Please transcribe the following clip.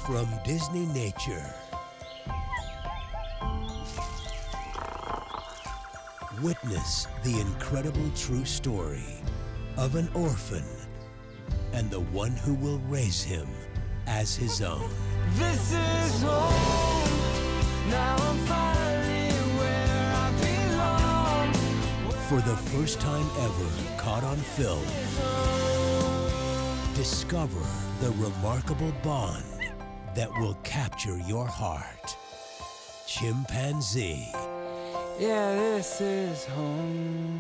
From Disney Nature. Witness the incredible true story of an orphan and the one who will raise him as his own. This is home. Now I'm finally where I belong. For the first time ever caught on film, discover the remarkable bond that will capture your heart. Chimpanzee. Yeah, this is home.